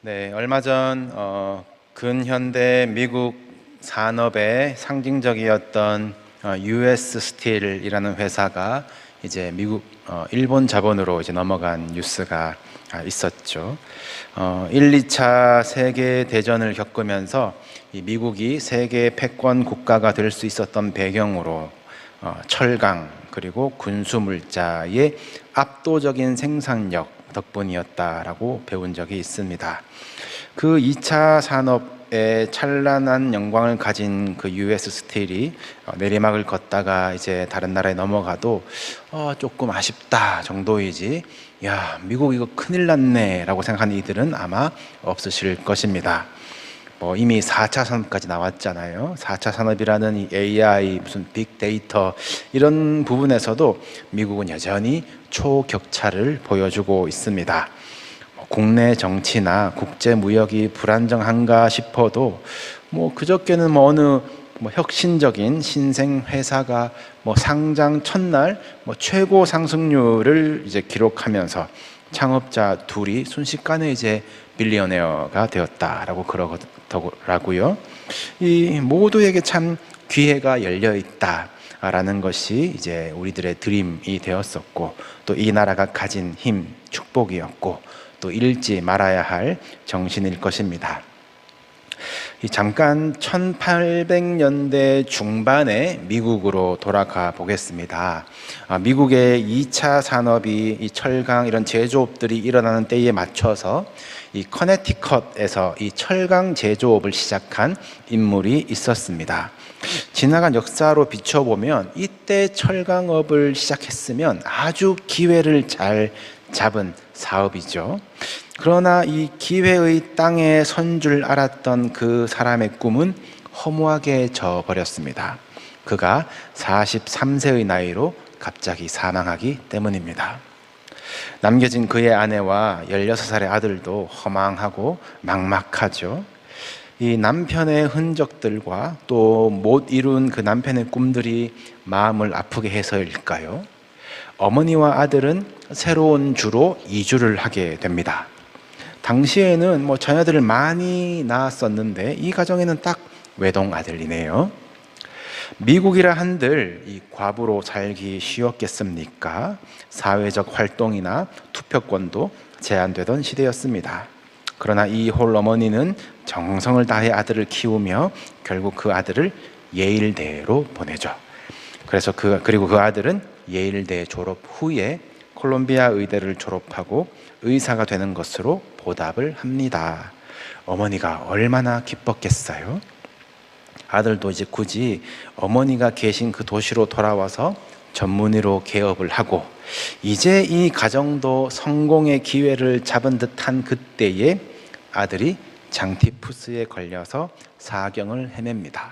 네, 얼마 전 근현대 미국 산업의 상징적이었던 US 스틸이라는 회사가 이제 미국 일본 자본으로 이제 넘어간 뉴스가 있었죠. 1, 2차 세계 대전을 겪으면서 이 미국이 세계 패권 국가가 될 수 있었던 배경으로 철강 그리고 군수 물자의 압도적인 생산력 덕분이었다라고 배운 적이 있습니다. 그 2차 산업의 찬란한 영광을 가진 그 US 스틸이 내리막을 걷다가 이제 다른 나라에 넘어가도 조금 아쉽다 정도이지, 야, 미국 이거 큰일 났네 라고 생각하는 이들은 아마 없으실 것입니다. 이미 4차 산업까지 나왔잖아요. 4차 산업이라는 이 AI, 무슨 빅데이터 이런 부분에서도 미국은 여전히 초격차를 보여주고 있습니다. 국내 정치나 국제 무역이 불안정한가 싶어도 그저께는 어느 혁신적인 신생 회사가 상장 첫날 최고 상승률을 이제 기록하면서 창업자 둘이 순식간에 이제 빌리어네어가 되었다라고 그러더라고요. 이 모두에게 참 기회가 열려 있다라는 것이 이제 우리들의 드림이 되었었고, 또 이 나라가 가진 힘, 축복이었고, 또 잃지 말아야 할 정신일 것입니다. 잠깐 1800년대 중반에 미국으로 돌아가 보겠습니다. 미국의 2차 산업이 이 철강 이런 제조업들이 일어나는 때에 맞춰서 이 커네티컷에서 이 철강 제조업을 시작한 인물이 있었습니다. 지나간 역사로 비춰보면 이때 철강업을 시작했으면 아주 기회를 잘 잡은 사업이죠. 그러나 이 기회의 땅에 선 줄 알았던 그 사람의 꿈은 허무하게 져버렸습니다. 그가 43세의 나이로 갑자기 사망하기 때문입니다. 남겨진 그의 아내와 16살의 아들도 허망하고 막막하죠. 이 남편의 흔적들과 또 못 이룬 그 남편의 꿈들이 마음을 아프게 해서일까요? 어머니와 아들은 새로운 주로 이주를 하게 됩니다. 당시에는 자녀들을 많이 낳았었는데 이 가정에는 딱 외동 아들이네요. 미국이라 한들 이 과부로 살기 쉬웠겠습니까? 사회적 활동이나 투표권도 제한되던 시대였습니다. 그러나 이 홀어머니는 정성을 다해 아들을 키우며 결국 그 아들을 예일대로 보내죠. 그리고 그 아들은 예일대 졸업 후에 콜롬비아 의대를 졸업하고 의사가 되는 것으로 보답을 합니다. 어머니가 얼마나 기뻤겠어요? 아들도 이제 굳이 어머니가 계신 그 도시로 돌아와서 전문의로 개업을 하고, 이제 이 가정도 성공의 기회를 잡은 듯한 그때에 아들이 장티푸스에 걸려서 사경을 헤맵니다.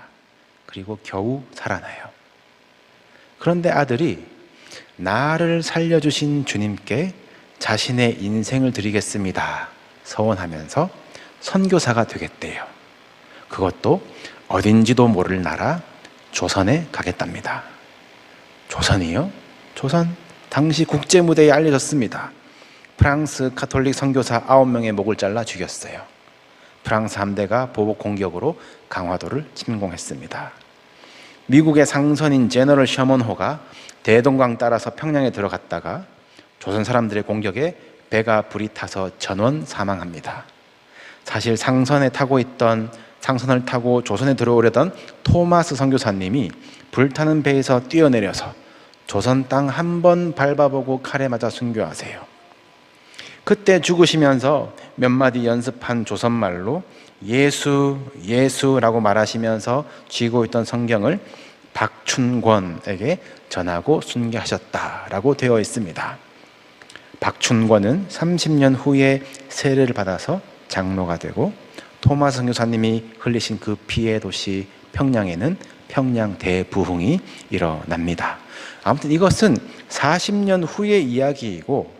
그리고 겨우 살아나요. 그런데 아들이 나를 살려주신 주님께 자신의 인생을 드리겠습니다 서원하면서 선교사가 되겠대요. 그것도 어딘지도 모를 나라 조선에 가겠답니다. 조선이요? 조선 당시 국제 무대에 알려졌습니다. 프랑스 가톨릭 선교사 9명의 목을 잘라 죽였어요. 프랑스 함대가 보복 공격으로 강화도를 침공했습니다. 미국의 상선인 제너럴 셔먼호가 대동강 따라서 평양에 들어갔다가 조선 사람들의 공격에 배가 불이 타서 전원 사망합니다. 사실 상선을 타고 조선에 들어오려던 토마스 선교사님이 불타는 배에서 뛰어내려서 조선 땅 한 번 밟아보고 칼에 맞아 순교하세요. 그때 죽으시면서 몇 마디 연습한 조선말로 예수, 예수라고 말하시면서 쥐고 있던 성경을 박춘권에게 전하고 순교하셨다라고 되어 있습니다. 박춘권은 30년 후에 세례를 받아서 장로가 되고, 토마스 선교사님이 흘리신 그 피의 도시 평양에는 평양 대부흥이 일어납니다. 아무튼 이것은 40년 후의 이야기이고,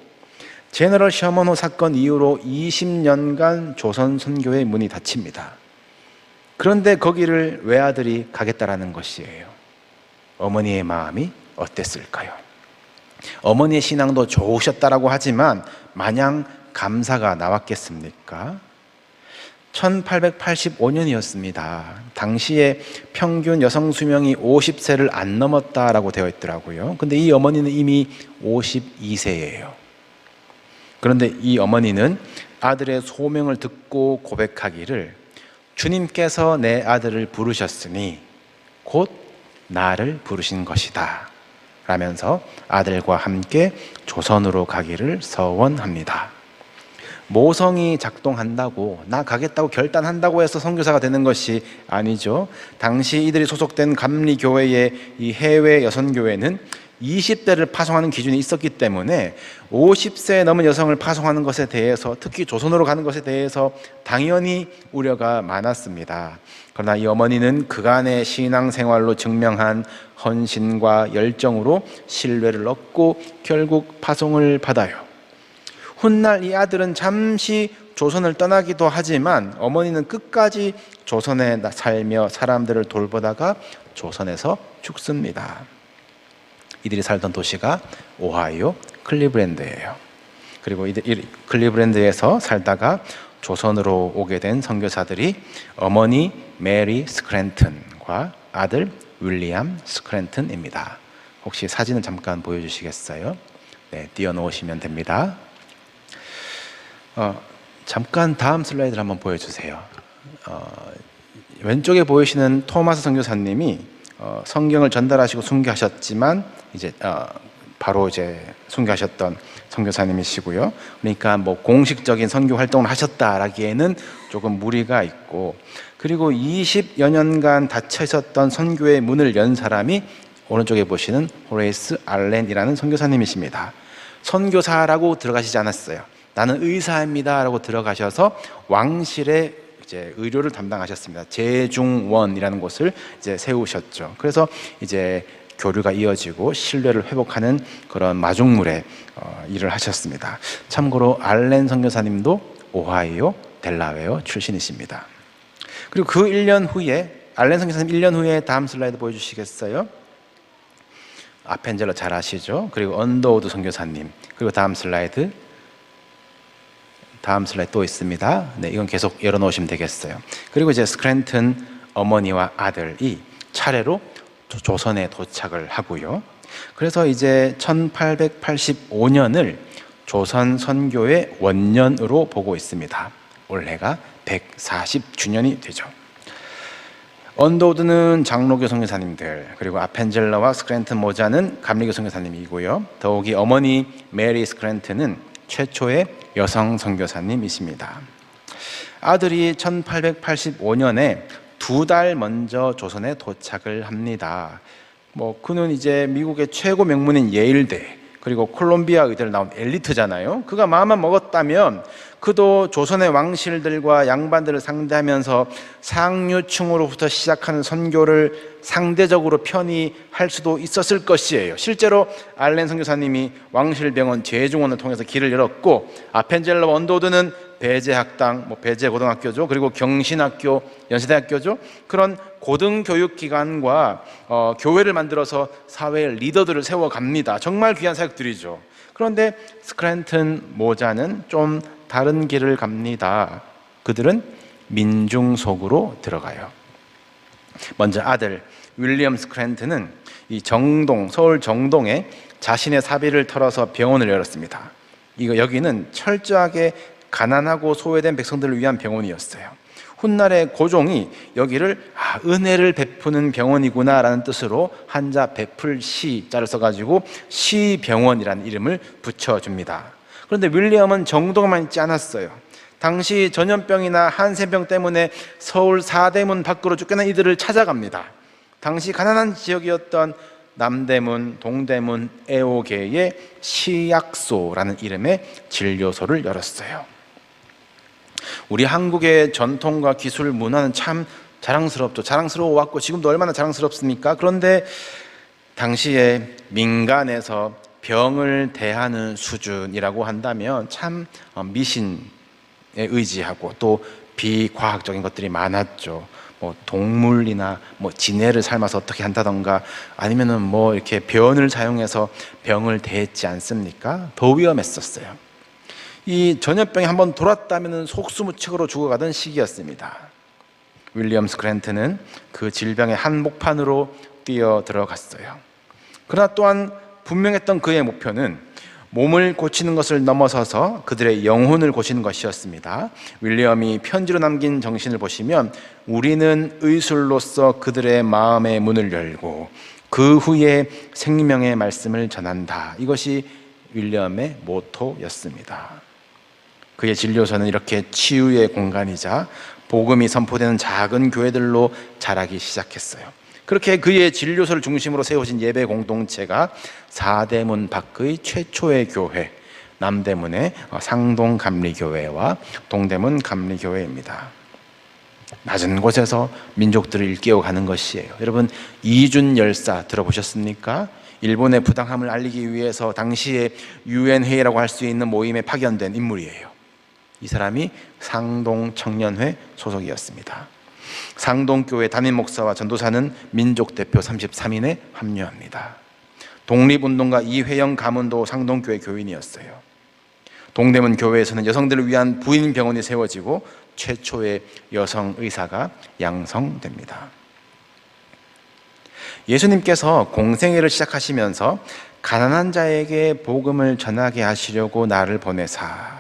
제너럴 셔먼호 사건 이후로 20년간 조선 선교의 문이 닫힙니다. 그런데 거기를 외아들이 가겠다라는 것이에요. 어머니의 마음이 어땠을까요? 어머니의 신앙도 좋으셨다라고 하지만 마냥 감사가 나왔겠습니까? 1885년이었습니다. 당시에 평균 여성 수명이 50세를 안 넘었다라고 되어 있더라고요. 근데 이 어머니는 이미 52세예요. 그런데 이 어머니는 아들의 소명을 듣고 고백하기를 주님께서 내 아들을 부르셨으니 곧 나를 부르신 것이다 라면서 아들과 함께 조선으로 가기를 서원합니다. 모성이 작동한다고 나 가겠다고 결단한다고 해서 선교사가 되는 것이 아니죠. 당시 이들이 소속된 감리교회의 이 해외 여선교회는 20대를 파송하는 기준이 있었기 때문에 50세 넘은 여성을 파송하는 것에 대해서, 특히 조선으로 가는 것에 대해서 당연히 우려가 많았습니다. 그러나 이 어머니는 그간의 신앙생활로 증명한 헌신과 열정으로 신뢰를 얻고 결국 파송을 받아요. 훗날 이 아들은 잠시 조선을 떠나기도 하지만 어머니는 끝까지 조선에 살며 사람들을 돌보다가 조선에서 죽습니다. 이들이 살던 도시가 오하이오 클리브랜드예요. 그리고 클리브랜드에서 살다가 조선으로 오게 된 선교사들이 어머니 메리 스크랜튼과 아들 윌리엄 스크랜튼입니다. 혹시 사진을 잠깐 보여주시겠어요? 네, 띄워놓으시면 됩니다. 잠깐 다음 슬라이드를 한번 보여주세요. 왼쪽에 보이시는 토마스 선교사님이 성경을 전달하시고 순교하셨지만 바로 순교하셨던 선교사님이시고요. 그러니까 뭐 공식적인 선교 활동을 하셨다라기에는 조금 무리가 있고, 그리고 20여 년간 닫혀 있었던 선교의 문을 연 사람이 오른쪽에 보시는 호레이스 알렌이라는 선교사님이십니다. 선교사라고 들어가시지 않았어요. 나는 의사입니다 라고 들어가셔서 왕실의 의료를 담당하셨습니다. 제중원이라는 곳을 세우셨죠. 그래서 교류가 이어지고 신뢰를 회복하는 그런 마중물의 일을 하셨습니다. 참고로 알렌 선교사님도 오하이오 델라웨어 출신이십니다. 그리고 그 1년 후에, 알렌 선교사님 1년 후에 다음 슬라이드 보여주시겠어요? 아펜젤러 잘 아시죠? 그리고 언더우드 선교사님, 그리고 다음 슬라이드 또 있습니다. 네, 이건 계속 열어놓으시면 되겠어요. 그리고 스크랜튼 어머니와 아들이 차례로 조선에 도착을 하고요. 그래서 1885년을 조선 선교의 원년으로 보고 있습니다. 올해가 140주년이 되죠. 언더우드는 장로교 선교사님들, 그리고 아펜젤러와 스크랜튼 모자는 감리교 선교사님이고요. 더욱이 어머니 메리 스크랜튼은 최초의 여성 선교사님이십니다. 아들이 1885년에 2달 먼저 조선에 도착을 합니다. 그는 미국의 최고 명문인 예일대, 그리고 콜롬비아 의대를 나온 엘리트잖아요. 그가 마음만 먹었다면 그도 조선의 왕실들과 양반들을 상대하면서 상류층으로부터 시작하는 선교를 상대적으로 편히 할 수도 있었을 것이에요. 실제로 알렌 선교사님이 왕실병원 제중원을 통해서 길을 열었고, 아펜젤러 원도드는 배제학당, 배제고등학교죠. 그리고 경신학교, 연세대학교죠. 그런 고등교육기관과 교회를 만들어서 사회의 리더들을 세워갑니다. 정말 귀한 사역들이죠. 그런데 스크랜튼 모자는 좀 다른 길을 갑니다. 그들은 민중 속으로 들어가요. 먼저 아들 윌리엄 스크랜튼은 서울 정동에 자신의 사비를 털어서 병원을 열었습니다. 여기는 철저하게 가난하고 소외된 백성들을 위한 병원이었어요. 훗날의 고종이 여기를 은혜를 베푸는 병원이구나 라는 뜻으로 한자 베풀 시자를 써가지고 시병원이라는 이름을 붙여줍니다. 그런데 윌리엄은 정동만 있지 않았어요. 당시 전염병이나 한센병 때문에 서울 사대문 밖으로 쫓겨난 이들을 찾아갑니다. 당시 가난한 지역이었던 남대문, 동대문, 애호계에 시약소라는 이름의 진료소를 열었어요. 우리 한국의 전통과 기술, 문화는 참 자랑스러워왔고 지금도 얼마나 자랑스럽습니까? 그런데 당시에 민간에서 병을 대하는 수준이라고 한다면 참 미신에 의지하고 또 비과학적인 것들이 많았죠. 동물이나 진해를 삶아서 어떻게 한다던가, 아니면은 이렇게 변을 사용해서 병을 대했지 않습니까? 더 위험했었어요. 이 전염병이 한번 돌았다면 속수무책으로 죽어가던 시기였습니다. 윌리엄 스크랜튼은 그 질병의 한복판으로 뛰어 들어갔어요. 그러나 또한 분명했던 그의 목표는 몸을 고치는 것을 넘어서서 그들의 영혼을 고치는 것이었습니다. 윌리엄이 편지로 남긴 정신을 보시면 우리는 의술로서 그들의 마음의 문을 열고 그 후에 생명의 말씀을 전한다. 이것이 윌리엄의 모토였습니다. 그의 진료소는 이렇게 치유의 공간이자 복음이 선포되는 작은 교회들로 자라기 시작했어요. 그렇게 그의 진료소를 중심으로 세워진 예배 공동체가 사대문 밖의 최초의 교회, 남대문의 상동 감리교회와 동대문 감리교회입니다. 낮은 곳에서 민족들을 일깨워가는 것이에요. 여러분, 이준 열사 들어보셨습니까? 일본의 부당함을 알리기 위해서 당시에 유엔 회의라고 할 수 있는 모임에 파견된 인물이에요. 이 사람이 상동 청년회 소속이었습니다. 상동교회 담임 목사와 전도사는 민족 대표 33인에 합류합니다. 독립운동가 이회영 가문도 상동교회 교인이었어요. 동대문 교회에서는 여성들을 위한 부인 병원이 세워지고 최초의 여성 의사가 양성됩니다. 예수님께서 공생애를 시작하시면서 가난한 자에게 복음을 전하게 하시려고 나를 보내사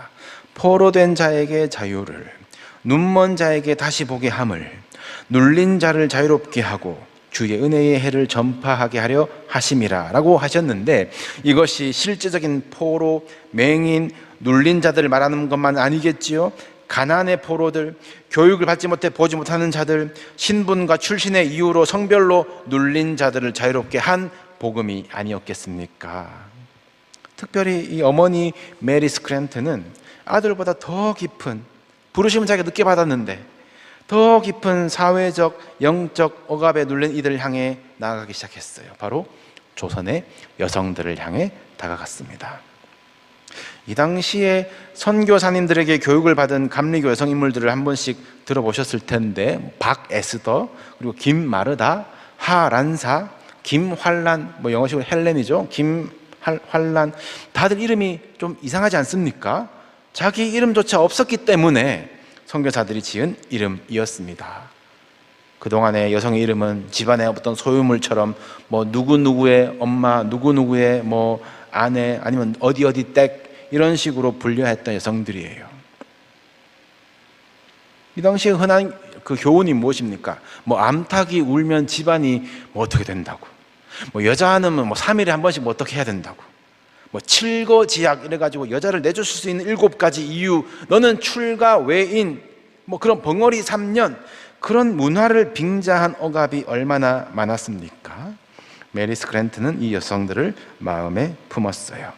포로된 자에게 자유를, 눈먼 자에게 다시 보게 함을, 눌린 자를 자유롭게 하고 주의 은혜의 해를 전파하게 하려 하심이라 라고 하셨는데, 이것이 실제적인 포로, 맹인, 눌린 자들을 말하는 것만 아니겠지요. 가난의 포로들, 교육을 받지 못해 보지 못하는 자들, 신분과 출신의 이유로 성별로 눌린 자들을 자유롭게 한 복음이 아니었겠습니까? 특별히 이 어머니 메리 스크랜튼은 아들보다 더 깊은, 부르심은 자기가 늦게 받았는데 더 깊은 사회적, 영적 억압에 눌린 이들을 향해 나아가기 시작했어요. 바로 조선의 여성들을 향해 다가갔습니다. 이 당시에 선교사님들에게 교육을 받은 감리교 여성 인물들을 한 번씩 들어보셨을 텐데, 박에스더, 그리고 김마르다, 하란사, 김환란, 영어식으로 헬렌이죠. 김환란, 다들 이름이 좀 이상하지 않습니까? 자기 이름조차 없었기 때문에 선교사들이 지은 이름이었습니다. 그동안의 여성의 이름은 집안의 어떤 소유물처럼 누구누구의 엄마, 누구누구의 아내, 아니면 어디 댁, 이런 식으로 분류했던 여성들이에요. 이 당시에 흔한 그 교훈이 무엇입니까? 암탉이 울면 집안이 어떻게 된다고, 여자는 3일에 한 번씩 어떻게 해야 된다고, 칠거지약 이래가지고 여자를 내줄 수 있는 7가지 이유, 너는 출가 외인, 그런 벙어리 3년, 그런 문화를 빙자한 억압이 얼마나 많았습니까? 메리 스크랜튼은 이 여성들을 마음에 품었어요.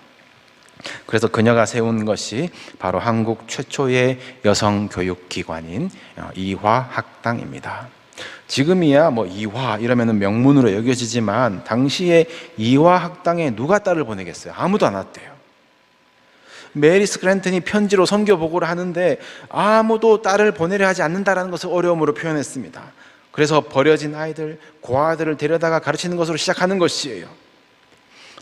그래서 그녀가 세운 것이 바로 한국 최초의 여성 교육기관인 이화학당입니다. 지금이야 이화 이러면 명문으로 여겨지지만 당시에 이화학당에 누가 딸을 보내겠어요? 아무도 안 왔대요. 메리 스크랜튼이 편지로 선교 보고를 하는데 아무도 딸을 보내려 하지 않는다라는 것을 어려움으로 표현했습니다. 그래서 버려진 아이들, 고아들을 데려다가 가르치는 것으로 시작하는 것이에요.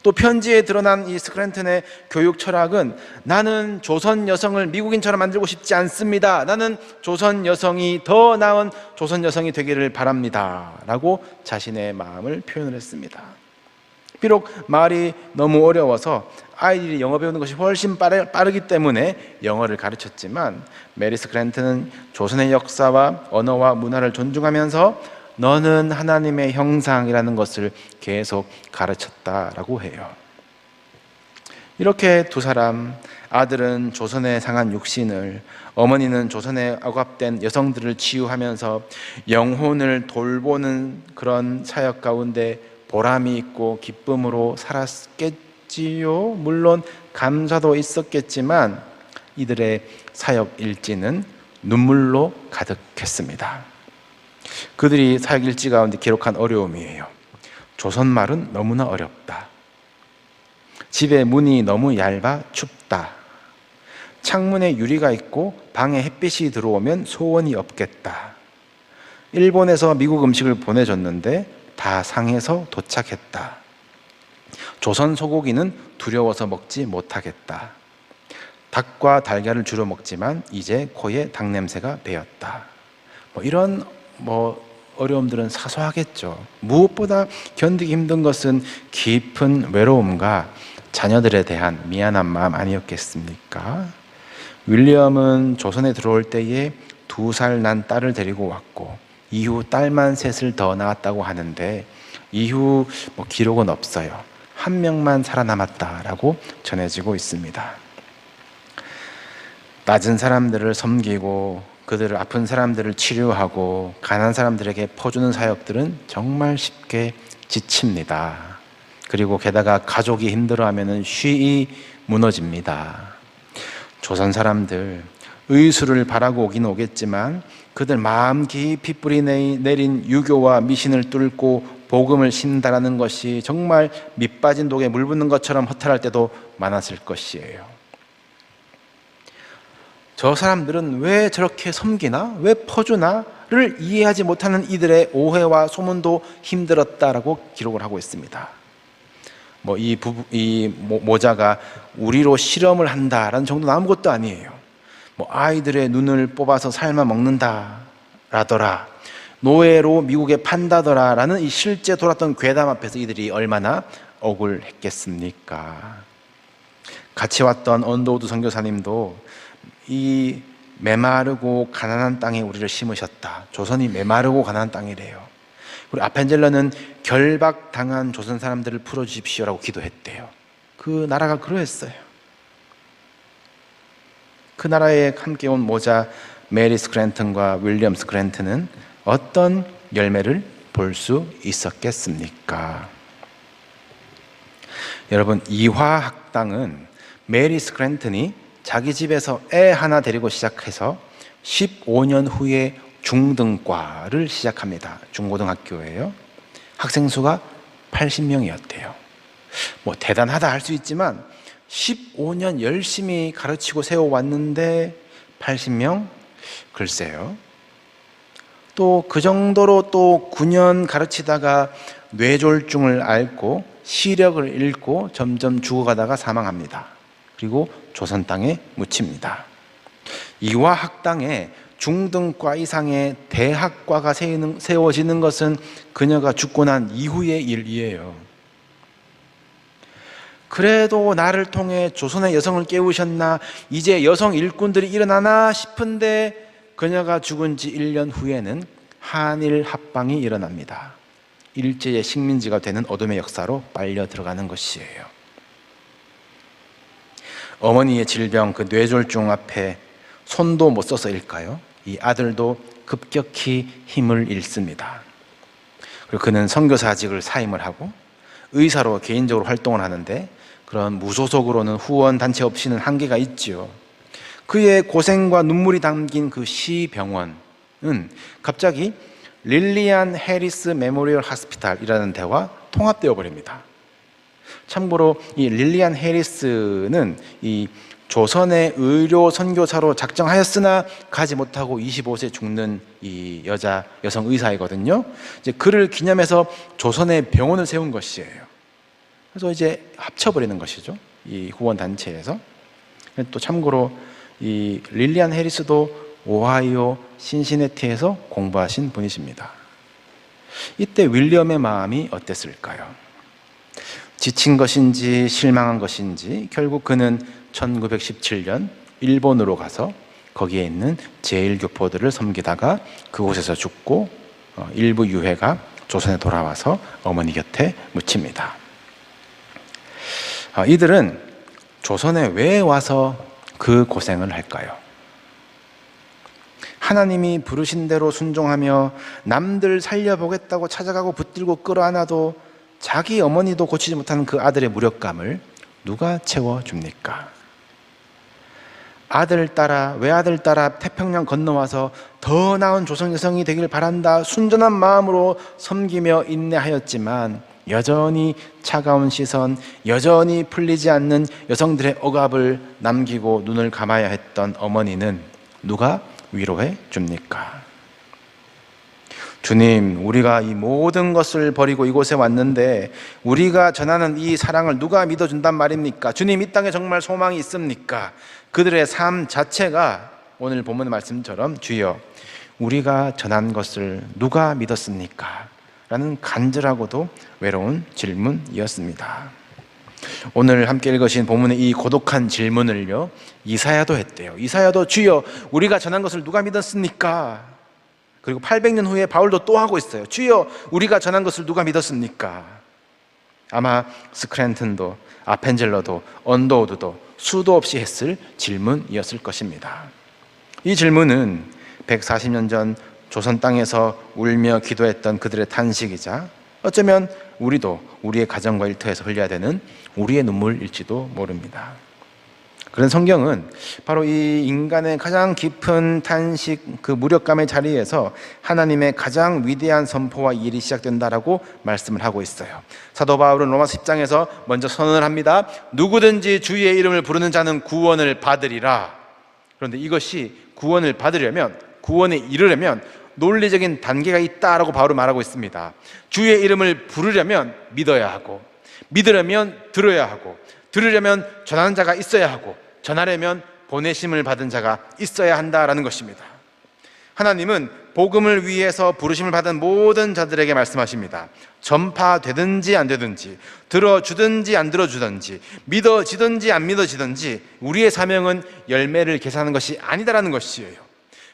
또 편지에 드러난 이 스크랜튼의 교육 철학은, 나는 조선 여성을 미국인처럼 만들고 싶지 않습니다. 나는 조선 여성이 더 나은 조선 여성이 되기를 바랍니다 라고 자신의 마음을 표현을 했습니다. 비록 말이 너무 어려워서 아이들이 영어 배우는 것이 훨씬 빠르기 때문에 영어를 가르쳤지만, 메리 스크랜튼은 조선의 역사와 언어와 문화를 존중하면서 너는 하나님의 형상이라는 것을 계속 가르쳤다라고 해요. 이렇게 두 사람, 아들은 조선에 상한 육신을, 어머니는 조선에 억압된 여성들을 치유하면서 영혼을 돌보는 그런 사역 가운데 보람이 있고 기쁨으로 살았겠지요. 물론 감사도 있었겠지만 이들의 사역 일지는 눈물로 가득했습니다. 그들이 사역 일지 가운데 기록한 어려움이에요. 조선말은 너무나 어렵다. 집에 문이 너무 얇아 춥다. 창문에 유리가 있고 방에 햇빛이 들어오면 소원이 없겠다. 일본에서 미국 음식을 보내줬는데 다 상해서 도착했다. 조선 소고기는 두려워서 먹지 못하겠다. 닭과 달걀을 주로 먹지만 이제 코에 닭 냄새가 배었다. 이런 어려움들은 사소하겠죠. 무엇보다 견디기 힘든 것은 깊은 외로움과 자녀들에 대한 미안한 마음 아니었겠습니까? 윌리엄은 조선에 들어올 때에 2살 난 딸을 데리고 왔고 이후 딸만 셋을 더 낳았다고 하는데 이후 기록은 없어요. 1명만 살아남았다라고 전해지고 있습니다. 낮은 사람들을 섬기고 그들을 아픈 사람들을 치료하고 가난한 사람들에게 퍼주는 사역들은 정말 쉽게 지칩니다. 그리고 게다가 가족이 힘들어하면 쉬이 무너집니다. 조선 사람들 의술을 바라고 오긴 오겠지만 그들 마음 깊이 뿌리 내린 유교와 미신을 뚫고 복음을 신다라는 것이 정말 밑 빠진 독에 물 붓는 것처럼 허탈할 때도 많았을 것이에요. 저 사람들은 왜 저렇게 섬기나? 왜 퍼주나?를 이해하지 못하는 이들의 오해와 소문도 힘들었다라고 기록을 하고 있습니다. 이 모자가 우리로 실험을 한다라는 정도는 아무것도 아니에요. 아이들의 눈을 뽑아서 삶아 먹는다라더라, 노예로 미국에 판다더라라는 이 실제 돌았던 괴담 앞에서 이들이 얼마나 억울했겠습니까? 같이 왔던 언더우드 선교사님도 이 메마르고 가난한 땅에 우리를 심으셨다. 조선이 메마르고 가난한 땅이래요. 우리 아펜젤러는 결박당한 조선 사람들을 풀어주십시오라고 기도했대요. 그 나라가 그러했어요. 그 나라에 함께 온 모자 메리 스크랜턴과 윌리엄 스크랜턴은 어떤 열매를 볼 수 있었겠습니까? 여러분, 이화학당은 메리 스크랜턴이 자기 집에서 애 하나 데리고 시작해서 15년 후에 중등과를 시작합니다. 중고등학교예요. 학생 수가 80명이었대요. 대단하다 할 수 있지만 15년 열심히 가르치고 세워왔는데 80명? 글쎄요. 또 그 정도로 또 9년 가르치다가 뇌졸중을 앓고 시력을 잃고 점점 죽어가다가 사망합니다. 그리고 조선 땅에 묻힙니다. 이화학당에 중등과 이상의 대학과가 세워지는 것은 그녀가 죽고 난 이후의 일이에요. 그래도 나를 통해 조선의 여성을 깨우셨나, 이제 여성 일꾼들이 일어나나 싶은데 그녀가 죽은 지 1년 후에는 한일 합방이 일어납니다. 일제의 식민지가 되는 어둠의 역사로 빨려 들어가는 것이에요. 어머니의 질병, 그 뇌졸중 앞에 손도 못 써서일까요? 이 아들도 급격히 힘을 잃습니다. 그리고 그는 선교사직을 사임을 하고 의사로 개인적으로 활동을 하는데 그런 무소속으로는 후원 단체 없이는 한계가 있지요. 그의 고생과 눈물이 담긴 그 시병원은 갑자기 릴리안 해리스 메모리얼 하스피탈이라는 데와 통합되어 버립니다. 참고로 이 릴리안 해리스는 이 조선의 의료 선교사로 작정하였으나 가지 못하고 25세 죽는 이 여성 의사이거든요. 이제 그를 기념해서 조선의 병원을 세운 것이에요. 그래서 이제 합쳐버리는 것이죠. 이 후원 단체에서. 또 참고로 이 릴리안 해리스도 오하이오 신시내티에서 공부하신 분이십니다. 이때 윌리엄의 마음이 어땠을까요? 지친 것인지 실망한 것인지 결국 그는 1917년 일본으로 가서 거기에 있는 제일교포들을 섬기다가 그곳에서 죽고 일부 유해가 조선에 돌아와서 어머니 곁에 묻힙니다. 이들은 조선에 왜 와서 그 고생을 할까요? 하나님이 부르신 대로 순종하며 남들 살려보겠다고 찾아가고 붙들고 끌어안아도 자기 어머니도 고치지 못하는 그 아들의 무력감을 누가 채워줍니까? 아들 따라 외아들 따라 태평양 건너와서 더 나은 조선 여성이 되길 바란다 순전한 마음으로 섬기며 인내하였지만 여전히 차가운 시선, 여전히 풀리지 않는 여성들의 억압을 남기고 눈을 감아야 했던 어머니는 누가 위로해 줍니까? 주님, 우리가 이 모든 것을 버리고 이곳에 왔는데 우리가 전하는 이 사랑을 누가 믿어준단 말입니까? 주님, 이 땅에 정말 소망이 있습니까? 그들의 삶 자체가 오늘 본문 말씀처럼 주여, 우리가 전한 것을 누가 믿었습니까? 라는 간절하고도 외로운 질문이었습니다. 오늘 함께 읽으신 본문의 이 고독한 질문을요, 이사야도 했대요. 이사야도 주여, 우리가 전한 것을 누가 믿었습니까? 그리고 800년 후에 바울도 또 하고 있어요. 주여, 우리가 전한 것을 누가 믿었습니까? 아마 스크랜튼도 아펜젤러도 언더우드도 수도 없이 했을 질문이었을 것입니다. 이 질문은 140년 전 조선 땅에서 울며 기도했던 그들의 탄식이자 어쩌면 우리도 우리의 가정과 일터에서 흘려야 되는 우리의 눈물일지도 모릅니다. 그런 성경은 바로 이 인간의 가장 깊은 탄식, 그 무력감의 자리에서 하나님의 가장 위대한 선포와 일이 시작된다라고 말씀을 하고 있어요. 사도 바울은 로마서 10장에서 먼저 선언을 합니다. 누구든지 주의 이름을 부르는 자는 구원을 받으리라. 그런데 이것이 구원을 받으려면, 구원에 이르려면 논리적인 단계가 있다라고 바울은 말하고 있습니다. 주의 이름을 부르려면 믿어야 하고, 믿으려면 들어야 하고, 들으려면 전하는 자가 있어야 하고, 전하려면 보내심을 받은 자가 있어야 한다라는 것입니다. 하나님은 복음을 위해서 부르심을 받은 모든 자들에게 말씀하십니다. 전파되든지 안 되든지, 들어주든지 안 들어주든지, 믿어지든지 안 믿어지든지 우리의 사명은 열매를 계산하는 것이 아니다라는 것이에요.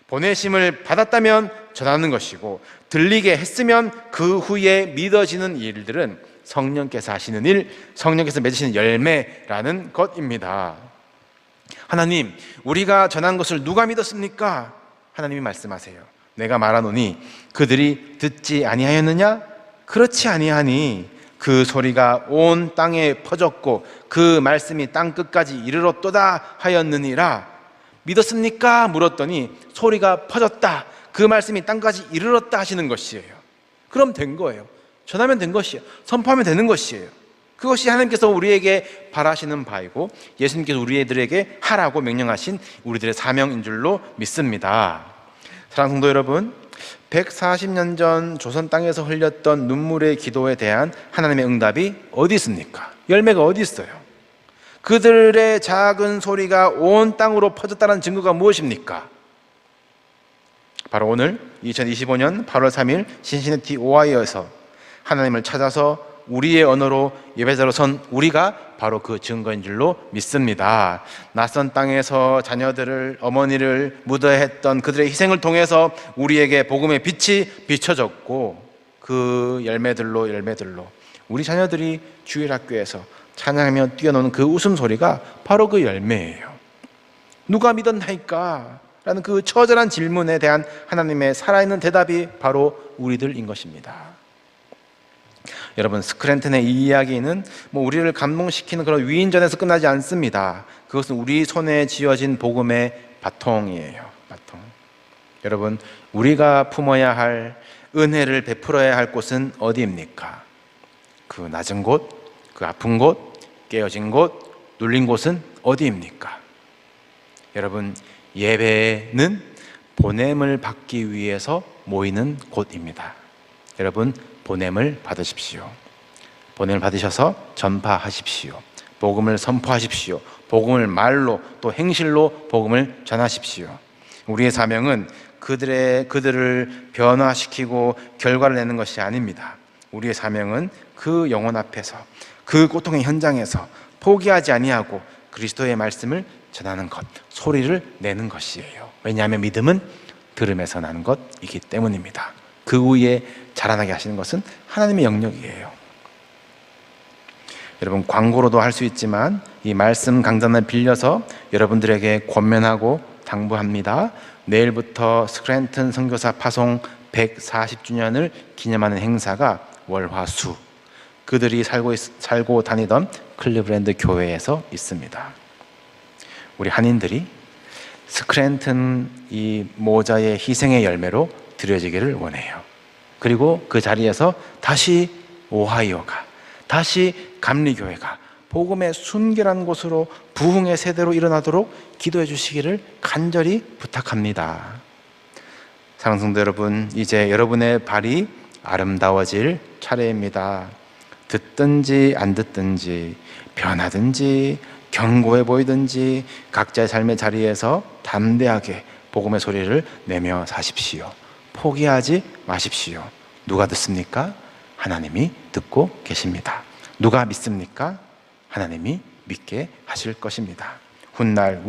보내심을 받았다면 전하는 것이고, 들리게 했으면 그 후에 믿어지는 일들은 성령께서 하시는 일, 성령께서 맺으시는 열매라는 것입니다. 하나님, 우리가 전한 것을 누가 믿었습니까? 하나님이 말씀하세요. 내가 말하노니 그들이 듣지 아니하였느냐? 그렇지 아니하니 그 소리가 온 땅에 퍼졌고 그 말씀이 땅 끝까지 이르렀도다 하였느니라. 믿었습니까? 물었더니 소리가 퍼졌다, 그 말씀이 땅까지 이르렀다 하시는 것이에요. 그럼 된 거예요. 전하면 된 것이에요. 선포하면 되는 것이에요. 그것이 하나님께서 우리에게 바라시는 바이고 예수님께서 우리들에게 하라고 명령하신 우리들의 사명인 줄로 믿습니다. 사랑하는 성도 여러분, 140년 전 조선 땅에서 흘렸던 눈물의 기도에 대한 하나님의 응답이 어디 있습니까? 열매가 어디 있어요? 그들의 작은 소리가 온 땅으로 퍼졌다는 증거가 무엇입니까? 바로 오늘 2025년 8월 3일 신시내티 오하이오에서 하나님을 찾아서 우리의 언어로 예배자로 선 우리가 바로 그 증거인 줄로 믿습니다. 낯선 땅에서 자녀들을, 어머니를 묻어야 했던 그들의 희생을 통해서 우리에게 복음의 빛이 비춰졌고, 그 열매들로 우리 자녀들이 주일학교에서 찬양하며 뛰어노는 그 웃음소리가 바로 그 열매예요. 누가 믿었나이까? 라는 그 처절한 질문에 대한 하나님의 살아있는 대답이 바로 우리들인 것입니다. 여러분, 스크랜튼의 이 이야기는 우리를 감동시키는 그런 위인전에서 끝나지 않습니다. 그것은 우리 손에 쥐어진 복음의 바통이에요. 바통. 여러분, 우리가 품어야 할, 은혜를 베풀어야 할 곳은 어디입니까? 그 낮은 곳, 그 아픈 곳, 깨어진 곳, 눌린 곳은 어디입니까? 여러분, 예배는 보냄을 받기 위해서 모이는 곳입니다. 여러분, 보냄을 받으십시오. 보냄을 받으셔서 전파하십시오. 복음을 선포하십시오. 복음을 말로 또 행실로 복음을 전하십시오. 우리의 사명은 그들을 변화시키고 결과를 내는 것이 아닙니다. 우리의 사명은 그 영혼 앞에서, 그 고통의 현장에서 포기하지 아니하고 그리스도의 말씀을 전하는 것, 소리를 내는 것이에요. 왜냐하면 믿음은 들음에서 나는 것이기 때문입니다. 그 위에 자라나게 하시는 것은 하나님의 영역이에요. 여러분, 광고로도 할 수 있지만 이 말씀 강단을 빌려서 여러분들에게 권면하고 당부합니다. 내일부터 스크랜튼 선교사 파송 140주년을 기념하는 행사가 월화수, 그들이 살고 다니던 클리브랜드 교회에서 있습니다. 우리 한인들이 스크랜튼 이 모자의 희생의 열매로 드려지기를 원해요. 그리고 그 자리에서 다시 오하이오가, 다시 감리교회가 복음의 순결한 곳으로 부흥의 세대로 일어나도록 기도해 주시기를 간절히 부탁합니다. 사랑하는 성도 여러분, 이제 여러분의 발이 아름다워질 차례입니다. 듣든지 안 듣든지, 변하든지 견고해 보이든지 각자의 삶의 자리에서 담대하게 복음의 소리를 내며 사십시오. 포기하지 마십시오. 누가 듣습니까? 하나님이 듣고 계십니다. 누가 믿습니까? 하나님이 믿게 하실 것입니다. 훗날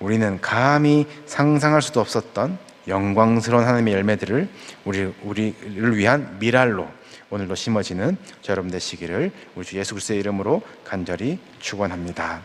우리는 감히 상상할 수도 없었던 영광스러운 하나님의 열매들을 우리를 위한 미랄로 오늘도 심어지는 저 여러분 되시기를 우리 주 예수 그리스도의 이름으로 간절히 축원합니다.